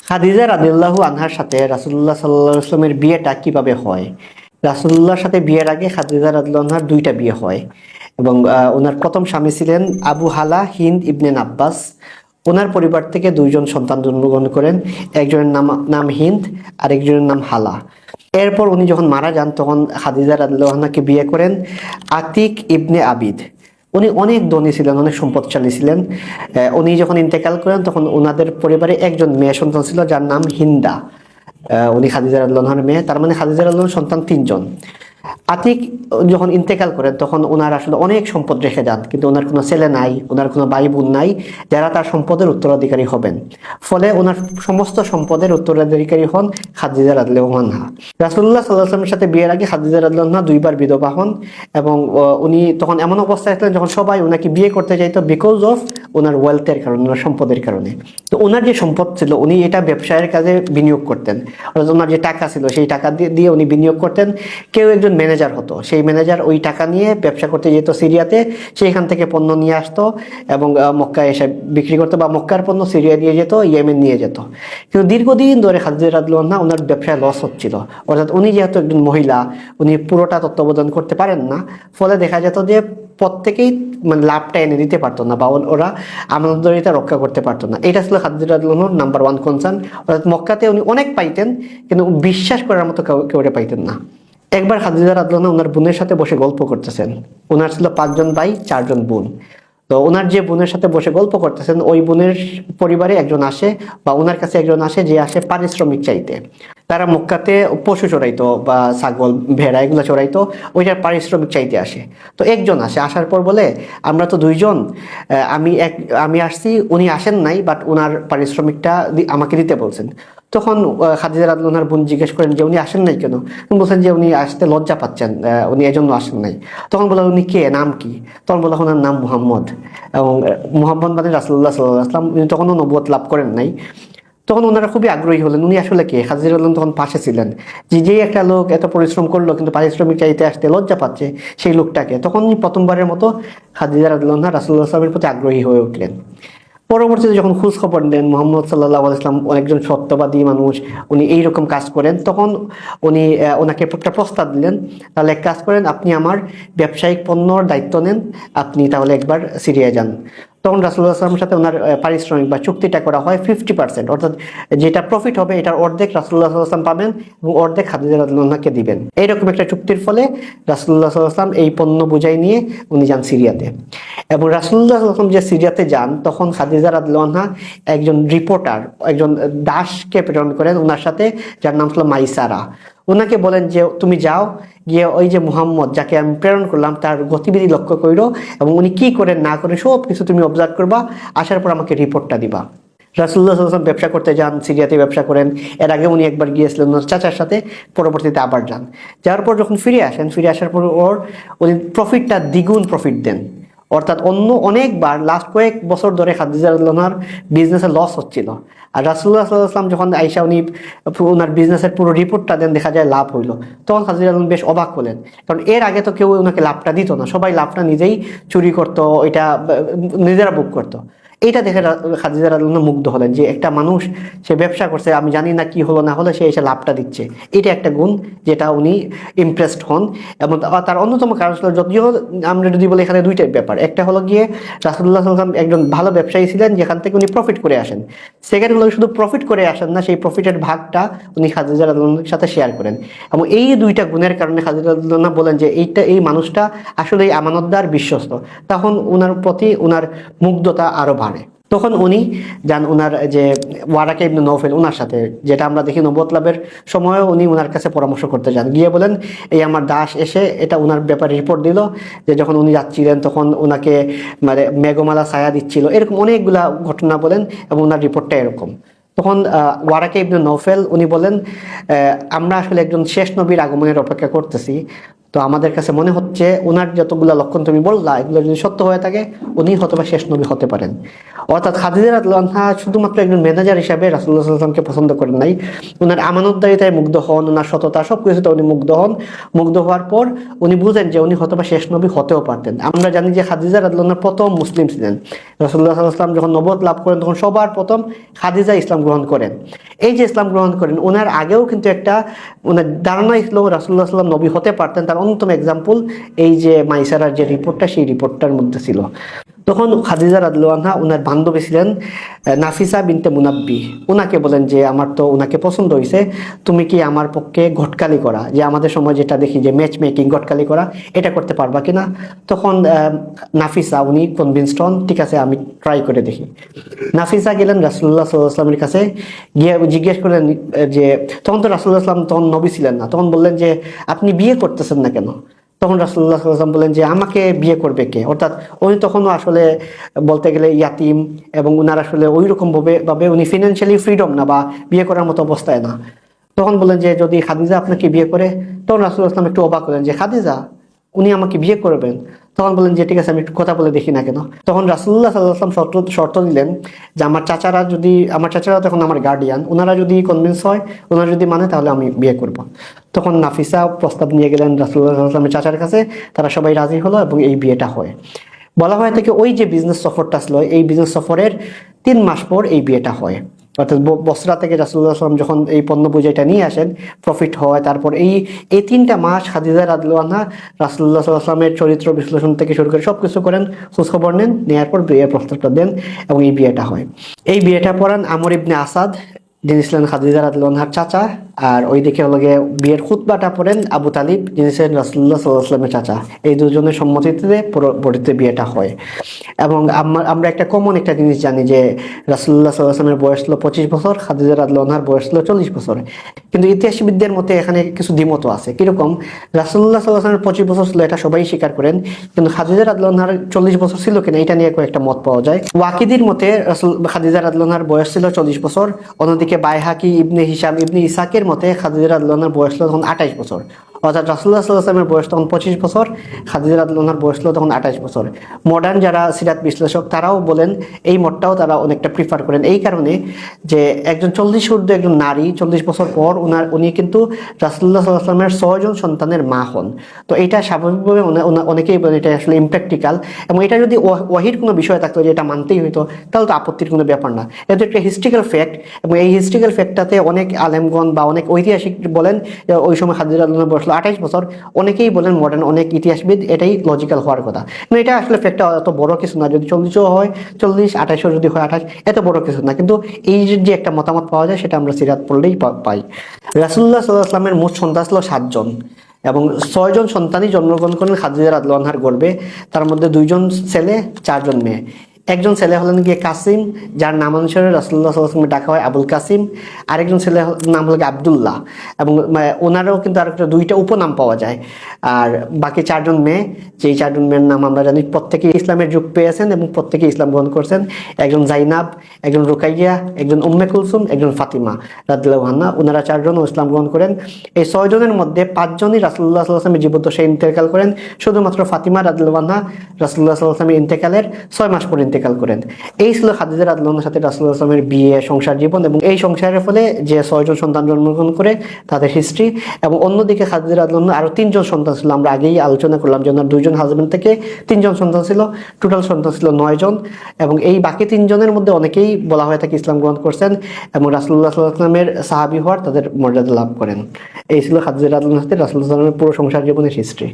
খাদিজা রাদিয়াল্লাহু আনহার সাথে রাসূলুল্লাহ সাল্লাল্লাহু আলাইহি ওয়াসাল্লামের বিয়েটা কিভাবে হয়? রাসূলুল্লাহর সাথে বিয়ের আগে খাদিজা রাদিয়াল্লাহু আনহার দুইটা বিয়ে হয় এবং ওনার প্রথম স্বামী ছিলেন আবু হালা হিন্দ ইবনে আব্বাস। ওনার পরিবার থেকে দুইজন সন্তান জন্মগ্রহণ করেন। একজনের নাম হিন্দ, আর একজনের নাম হালা। এরপর উনি যখন মারা যান তখন খাদিজা রাদিয়াল্লাহু আনহাকে বিয়ে করেন আতিক ইবনে আবিদ। উনি অনেক ধনী ছিলেন, অনেক সম্পদশালী ছিলেন। উনি যখন ইন্তেকাল করেন তখন ওনাদের পরিবারে একজন মেয়ে সন্তান ছিল যার নাম হিন্দা। উনি খাদিজা রাদিয়াল্লাহু আনহার মেয়ে, তার মানে খাদিজা রাদিয়াল্লাহু আনহার সন্তান তিনজন। আতিক যখন ইন্তেকাল করেন তখন ওনার আসলে অনেক সম্পদ রেখে যান, কিন্তু ওনার কোনো ছেলে নাই, ওনার কোনো ভাই বোন নাই যারা তার সম্পদের উত্তরাধিকারী হবেন। ফলে ওনার সমস্ত সম্পদের উত্তরাধিকারী হন খাদিজা রাদিয়াল্লাহু আনহা। রাসূলুল্লাহ সাল্লাল্লাহু আলাইহি ওয়াসাল্লামের সাথে বিয়ের আগে খাদিজা রাদিয়াল্লাহু আনহা দুইবার বিধবা হন এবং উনি তখন এমন অবস্থায় ছিলেন যখন সবাই ওনাকে বিয়ে করতে চাইতো বিকজ অফ ওনার ওয়েলথের কারণে, ওনার সম্পদের কারণে। তো ওনার যে সম্পদ ছিল উনি এটা ব্যবসায়ের কাজে বিনিয়োগ করতেন। অর্থাৎ ওনার যে টাকা ছিল সেই টাকা দিয়ে উনি বিনিয়োগ করতেন। কেউ একজন ম্যানেজার হতো, সেই ম্যানেজার ওই টাকা নিয়ে ব্যবসা করতে যেত সিরিয়াতে, সেইখান থেকে পণ্য নিয়ে আসতো এবং মক্কায় এসে বিক্রি করতো, বা মক্কার পণ্য সিরিয়া দিয়ে যেত, ইয়েমেন নিয়ে যেত। কিন্তু দীর্ঘদিন ধরে খাদিজা রাদিয়াল্লাহু আনহা ওনার ব্যবসায় লস হচ্ছিল। অর্থাৎ উনি যেহেতু একজন মহিলা, উনি পুরোটা তত্ত্বাবধান করতে পারেন না, ফলে দেখা যেত যে প্রত্যেকেই মানে লাভটা এনে দিতে পারতো না, বা ওরা আমানতদারিতা রক্ষা করতে পারতো না। এটা ছিল খাদিজা রাদিয়াল্লাহু আনহার নাম্বার ওয়ান কনসার্ন। অর্থাৎ মক্কাতে উনি অনেক পাইতেন কিন্তু বিশ্বাস করার মতো কেউ পাইতেন না। একবার খাদিজা রাদিয়াল্লাহু আনহা ওনার বোনের সাথে বসে গল্প করতেছেন। ওনার ছিল 5জন ভাই, 4জন বোন। তো ওনার যে বোনের সাথে বসে গল্প করতেছেন, ওই বোনের পরিবারে একজন আসে, বা ওনার কাছে একজন আসে যে আসে পারিশ্রমিক চাইতে। তারা মক্কাতে পশু চড়াইতো, বা ছাগল ভেড়া এগুলো চড়াইতো, ওইটার পারিশ্রমিক চাইতে আসে। তো একজন আসে, আসার পর বলে আমরা তো দুইজন, আমি আসছি, উনি আসেন নাই, বাট ওনার পারিশ্রমিকটা আমাকে দিতে বলছেন। তখন খাদিজা রাদিয়াল্লাহু আনহার বোন জিজ্ঞেস করেন যে উনি আসেন নাই কেন? বলছেন যে উনি আসতে লজ্জা পাচ্ছেন, উনি এজন্য আসেন নাই। তখন বলে উনি কে, নাম কি? তখন বলে ওনার নাম মুহাম্মদ, এবং মুহাম্মদ মানে রাসূলুল্লাহ সাল্লাল্লাহু আলাইহি ওয়াসাল্লাম। উনি তখনও নবুয়ত লাভ করেন নাই। তখন ওনারা খুবই আগ্রহী হলেন উনি আসলে কে। খাদিজা রাদিয়াল্লাহু আনহা তখন পাশে ছিলেন, যে একটা লোক এত পরিশ্রম করলো কিন্তু পারিশ্রমিক চাইতে আসতে লজ্জা পাচ্ছে, সেই লোকটাকে। তখন প্রথমবারের মতো খাদিজা রাদিয়াল্লাহু আনহা রাসূলুল্লাহ সাল্লাল্লাহু আলাইহি ওয়াসাল্লামের প্রতি আগ্রহী হয়ে উঠলেন। পরবর্তীতে যখন খোঁজ খবর নেন মুহাম্মদ সাল্লাল্লাহু আলাইহি ওয়াসাল্লাম একজন সত্যবাদী মানুষ, উনি এইরকম কাজ করেন, তখন উনি ওনাকে একটা প্রস্তাব দিলেন, তাহলে এক কাজ করেন, আপনি আমার ব্যবসায়িক পণ্যর দায়িত্ব নেন, আপনি তাহলে একবার সিরিয়া যান। তখন রাসূলুল্লাহ সাল্লাল্লাহু আলাইহি ওয়াসাল্লামের সাথে ওনার পারিশ্রমিক বা চুক্তিটা করা হয় 50%, অর্থাৎ যেটা প্রফিট হবে এটার অর্ধেক রাসূলুল্লাহ সাল্লাল্লাহু আলাইহি ওয়াসাল্লাম পাবেন এবং অর্ধেক খাদিজা রাদিয়াল্লাহু আনহাকে দিবেন। এইরকম একটা চুক্তির ফলে রাসূলুল্লাহ সাল্লাল্লাহু আলাইহি ওয়াসাল্লাম এই পণ্য বোঝাই নিয়ে উনি যান সিরিয়াতে। এবং রাসূলুল্লাহ সাল্লাল্লাহু আলাইহি ওয়াসাল্লাম যে সিরিয়াতে যান তখন খাদিজা রাদিয়াল্লাহু আনহা একজন রিপোর্টার, একজন দাসকে প্রেরণ করেন ওনার সাথে, যার নাম ছিল মাইসারা। ওনাকে বলেন যে তুমি যাও, গিয়ে ওই যে মুহাম্মদ যাকে আমি প্রেরণ করলাম তার গতিবিধি লক্ষ্য করো এবং উনি কি করেন না করে সব কিছু তুমি অবজার্ভ করবা, আসার পর আমাকে রিপোর্টটা দিবা। রাসূলুল্লাহ সাল্লাল্লাহু আলাইহি ওয়াসাল্লাম ব্যবসা করতে যান, সিরিয়াতে ব্যবসা করেন। এর আগে উনি একবার গিয়েছিলেন ওনার চাচার সাথে, পরবর্তীতে আবার যান। যাওয়ার পর যখন ফিরে আসার পর উনি প্রফিটটা দ্বিগুণ প্রফিট দেন। অর্থাৎ অনেকবার লাস্ট কয়েক বছর ধরে খাদিজা রাদিয়াল্লাহু আনহার বিজনেসে লস হচ্ছিল, আর রাসূলুল্লাহ সাল্লাল্লাহু আলাইহি ওয়াসাল্লাম যখন আয়েশা উনি ওনার বিজনেসের পুরো রিপোর্টটা দেন, দেখা যায় লাভ হইলো। তখন খাদিজা রাদিয়াল্লাহু আনহা বেশ অবাক হলেন, কারণ এর আগে তো কেউ ওনাকে লাভটা দিত না, সবাই লাভটা নিজেই চুরি করতো, এটা নিজেরা বুক করতো। এইটা দেখে খাদিজা রাদিয়াল্লাহু আনহা মুগ্ধ হলেন যে একটা মানুষ সে ব্যবসা করছে, আমি জানি না কি হলো না হলো, সে এসে লাভটা দিচ্ছে। এটা একটা গুণ যেটা উনি ইমপ্রেসড হন। এবং তার অন্যতম কারণ ছিল, যদিও আমরা যদি বলি এখানে দুইটাই ব্যাপার, একটা হলো গিয়ে রাসূলুল্লাহ সাল্লাল্লাহু আলাইহি ওয়াসাল্লাম একজন ভালো ব্যবসায়ী ছিলেন যেখান থেকে উনি প্রফিট করে আসেন। সেকেন্ড হলো শুধু প্রফিট করে আসেন না, সেই প্রফিটের ভাগটা উনি খাদিজা রাদিয়াল্লাহু আনহার সাথে শেয়ার করেন। এবং এই দুইটা গুণের কারণে খাদিজা রাদিয়াল্লাহু আনহা বলেন যে এই মানুষটা আসলেই আমানতদার, বিশ্বস্ত। তখন ওনার প্রতি ওনার মুগ্ধতা আরো বাড়ে। তখন উনি যান ওনার যে ওয়ারাকা ইবনে নওফেল ওনার সাথে, যেটা আমরা দেখি নবুয়ত লাভের সময়ও উনি ওনার কাছে পরামর্শ করতে যান। গিয়ে বলেন এই আমার দাস এসে এটা ওনার ব্যাপারে রিপোর্ট দিল যে যখন উনি যাচ্ছিলেন তখন ওনাকে মানে মেঘমালা ছায়া দিচ্ছিল, এরকম অনেকগুলা ঘটনা বলেন এবং ওনার রিপোর্টটা এরকম। তখন ওয়ারাকা ইবনে নওফেল উনি বলেন আমরা আসলে একজন শেষ নবীর আগমনের অপেক্ষা করতেছি, তো আমাদের কাছে মনে হচ্ছে ওনার যতগুলো লক্ষণ তুমি বললা এগুলো যদি সত্য হয়ে থাকে উনি হয়তোবা শেষ নবী হতে পারেন। অর্থাৎ খাদিজা রাদিয়াল্লাহু আনহা শুধুমাত্র একজন ম্যানেজার হিসাবে রাসূলুল্লাহ সাল্লাল্লাহু আলাইহি ওয়াসাল্লামকে পছন্দ করেন নাই, ওনার আমানতদারিতায় মুগ্ধ হন, ওনার সততা সব কিছুতে উনি মুগ্ধ হন। মুগ্ধ হওয়ার পর উনি বুঝেন যে উনি হয়তোবা শেষ নবী হতেও পারতেন। আমরা জানি যে খাদিজা রাদিয়াল্লাহু আনহা প্রথম মুসলিম ছিলেন। রাসূলুল্লাহ সাল্লাল্লাহু আলাইহি ওয়াসাল্লাম যখন নবুয়ত লাভ করেন তখন সবার প্রথম খাদিজা ইসলাম গ্রহণ করেন। এই যে ইসলাম গ্রহণ করেন, ওনার আগেও কিন্তু একটা ওনার ধারণা ছিল রাসূলুল্লাহ সাল্লাম নবী হতে পারতেন। তার অন্যতম এক্সাম্পল এই যে মাইসারার যে রিপোর্টটা, সেই রিপোর্টটার মধ্যে ছিল। তখন খাদিজা রাদিয়াল্লাহু আনহা ওনার বান্ধবী ছিলেন নাফিসা বিনতে মুনাব্বি, ওনাকে বলেন যে আমার তো ওনাকে পছন্দ হয়েছে, তুমি কি আমার পক্ষে ঘটকালি করা, যে আমাদের সময় যেটা দেখি যে ম্যাচ মেকিং, ঘটকালি করা, এটা করতে পারবা কিনা? তখন নাফিসা উনি কনভিন্সড হন, ঠিক আছে আমি ট্রাই করে দেখি। নাফিসা গেলেন রাসূলুল্লাহ সাল্লাল্লাহু আলাইহি ওয়াসাল্লামের কাছে, গিয়ে জিজ্ঞেস করলেন যে তখন তো রাসূলুল্লাহ সাল্লাম তখন নবী ছিলেন না, তখন বললেন যে আপনি বিয়ে করতেছেন না কেন? তখন রাসূলুল্লাহ সাল্লাল্লাহু আলাইহি ওয়াসাল্লাম বললেন যে আমাকে বিয়ে করবে কে? অর্থাৎ উনি তখনও আসলে বলতে গেলে ইয়াতিম, এবং উনার আসলে ওই রকম ভাবে উনি ফিনান্সিয়ালি ফ্রিডম না, বা বিয়ে করার মতো অবস্থায় না। তখন বললেন যে যদি খাদিজা আপনাকে বিয়ে করে, তখন রাসূলুল্লাহ সাল্লাল্লাহু আলাইহি ওয়াসাল্লাম একটু অবাক হলেন যে খাদিজা, উনি আমাকে বিয়ে করবেন? তখন বললেন যে ঠিক আছে আমি একটু কথা বলে দেখি না কেন। তখন রাসূলুল্লাহ সাল্লাল্লাহু আলাইহি ওয়াসাল্লাম শর্ত দিলেন যে আমার চাচারা তখন আমার গার্ডিয়ান, ওনারা যদি কনভিন্স হয়, ওনারা যদি মানে, তাহলে আমি বিয়ে করব। তখন নাফিসা প্রস্তাব নিয়ে গেলেন রাসূলুল্লাহ সাল্লাল্লাহু আলাইহি ওয়াসাল্লামের চাচার কাছে, তারা সবাই রাজি হলো এবং এই বিয়েটা হয়। বলা হয় থেকে ওই যে বিজনেস সফরটা ছিল, এই বিজনেস সফরের 3 মাস পর এই বিয়েটা হয়। অর্থাৎ বসরা থেকে রাসূলুল্লাহ সাল্লাল্লাহু আলাইহি ওয়াসাল্লাম যখন এই পণ্য বুঝাইটা নিয়ে আসেন, প্রফিট হয়, তারপর এই এই 3টা মাস খাদিজা রাদিয়াল্লাহু আনহা রাসূলুল্লাহ সাল্লাল্লাহু আলাইহি ওয়াসাল্লামের চরিত্র বিশ্লেষণ থেকে শুরু করে সবকিছু করেন, খোঁজখবর নেন, নেওয়ার পর বিয়ের প্রস্তাবটা দেন এবং এই বিয়েটা হয়। এই বিয়েটা পড়ান আমর ইবনে আসাদ, যিনি ছিলেন খাদিজা রাদিয়াল্লাহু আনহার চাচা। আর ওইদিকে হলো গিয়ে বিয়ের খুতবাটা পড়েন আবু তালিব, যিনি ছিলেন রাসূলুল্লাহ সাল্লাল্লাহু আলাইহি ওয়াসাল্লামের চাচা। এই দুজনের সম্মতিতে পরবর্তীতে বিয়েটা হয়। এবং আমরা একটা কমন একটা জিনিস জানি যে রাসূলুল্লাহ সাল্লাল্লাহু আলাইহি ওয়াসাল্লামের বয়স ছিল 25 বছর, খাদিজা রাদিয়াল্লাহু আনহার বয়স ছিল 40 বছর। কিন্তু ইতিহাসবিদদের মতে এখানে কিছু দ্বিমত আছে। কিরকম? রাসূলুল্লাহ সাল্লাল্লাহু আলাইহি ওয়াসাল্লামের 25 বছর ছিল, এটা সবাই স্বীকার করেন, কিন্তু খাদিজা রাদিয়াল্লাহু আনহার 40 বছর ছিল কিনা, এটা নিয়ে কয়েকটা মত পাওয়া যায়। ওয়াকিদির মতে খাদিজা রাদিয়াল্লাহু আনহার বয়স ছিল 40 বছর। অন্যদিকে বাইহাকি, ইবনে হিশাম, ইবনে ইসাকের মতে খাদিজা রাদিয়াল্লাহু আনহার বয়স ছিল তখন 28 বছর। অর্থাৎ রাসূলুল্লাহ সাল্লাল্লাহু আলাইহি ওয়াসাল্লামের বয়স তখন 25 বছর, খাদিজা রাদিয়াল্লাহু আনহার বয়স ছিল তখন 28 বছর। মডার্ন যারা সিরাত বিশ্লেষক, তারাও বলেন, এই মতটাও তারা অনেকটা প্রিফার করেন, এই কারণে যে একজন 40 ঊর্ধ্ব একজন নারী 40 বছর পর উনি কিন্তু রাসূলুল্লাহ সাল্লাল্লাহু আলাইহি ওয়াসাল্লামের 6 জন সন্তানের মা হন। তো এটা স্বাভাবিকভাবে অনেকেই বলেন এটা আসলে ইমপ্র্যাকটিক্যাল, এবং এটা যদি ওয়াহির কোনো বিষয় থাকতো যে এটা মানতেই হইতো, তাহলে তো আপত্তির কোনো ব্যাপার না। এটা একটা হিস্ট্রিক্যাল ফ্যাক্ট, এবং এই হিস্ট্রিক্যাল ফ্যাক্টটাতে অনেক আলেমগণ বা অনেক ঐতিহাসিক বলেন ওই সময় খাদিজা রাদিয়াল্লাহু আনহা বয়স 28 বছর। অনেকেই বলেন, মডার্ন অনেক ইতিহাসবিদ, এটাই লজিক্যাল হওয়ার কথা। কিন্তু এটা আসলে ফ্যাক্টটা এত বড় কিছু না, যদি 40ও হয় 40, 28ও যদি হয় 28, এত বড় কিছু না। কিন্তু এই যে একটা মতামত পাওয়া যায়, সেটা আমরা সিরাত পড়লেই পাই। রাসূলুল্লাহ সাল্লাল্লাহু আলাইহি ওয়াসাল্লামের মোট সন্তান ছিল 7 জন, এবং 6 জন সন্তানই জন্মগ্রহণ করেন খাদিজা রাদিয়াল্লাহু আনহার গর্ভে। তার মধ্যে 2 জন ছেলে, 4 জন মেয়ে। একজন ছেলে হলেন গিয়ে কাসিম, যার নামানুসারে রাসূলুল্লাহ সাল্লাল্লাহু আলাইহি ওয়াসাল্লাম ডাকা হয় আবুল কাসিম। আরেকজন ছেলে নাম হলো আব্দুল্লাহ, এবং ওনারও কিন্তু আরেকটা 2টা উপনাম পাওয়া যায়। আর বাকি 4 জন মেয়ে, যেই 4 জন মেয়ের নাম আমরা জানি, প্রত্যেকে ইসলামের যুগ পেয়েছেন এবং প্রত্যেকে ইসলাম গ্রহণ করছেন। একজন জাইনাব, একজন রুকাইয়া, একজন উম্মে কুলসুম, একজন ফাতিমা রাদিয়াল্লাহু আনহা। ওনারা 4জনও ইসলাম গ্রহণ করেন। এই 6 জনের মধ্যে 5জনই রাসূলুল্লাহ সাল্লাল্লাহু আলাইহি ওয়াসাল্লামের জীবদ্দশায় ইন্তেকাল করেন। শুধুমাত্র ফাতিমা রাদিয়াল্লাহু আনহা রাসূলুল্লাহ সাল্লাল্লাহু আলাইহি ওয়াসাল্লামের ইন্তেকালের 6 মাস পর ইন্তেকাল করেন। এই ছিল খাদিজা রাদিয়াল্লাহু আনহার সাথে রাসূলুল্লাহ সাল্লাল্লাহু আলাইহি ওয়াসাল্লামের বিয়ে, সংসার জীবন, এবং এই সংসারের ফলে যে 6 জন সন্তান জন্মগ্রহণ করে তাদের হিস্ট্রি। এবং অন্যদিকে খাদিজা রাদিয়াল্লাহু আনহা আরো 3 জন সন্তান ছিল, আমরা আগেই আলোচনা করলাম যে ওনার 2 জন হাজবেন্ড থেকে 3 জন সন্তান ছিল, টোটাল সন্তান ছিল 9 জন। এবং এই বাকি 3 জনের মধ্যে অনেকেই বলা হয়ে থাকে ইসলাম গ্রহণ করছেন এবং রাসূলুল্লাহ সাল্লাল্লাহু আলাইহি ওয়াসাল্লামের সাহাবী হওয়ার তাদের মর্যাদা লাভ করেন। এই ছিল খাদিজা রাদিয়াল্লাহু আনহার সাথে রাসূলুল্লাহ সাল্লাল্লাহু আলাইহি ওয়াসাল্লামের পুরো সংসার জীবনের হিস্ট্রি।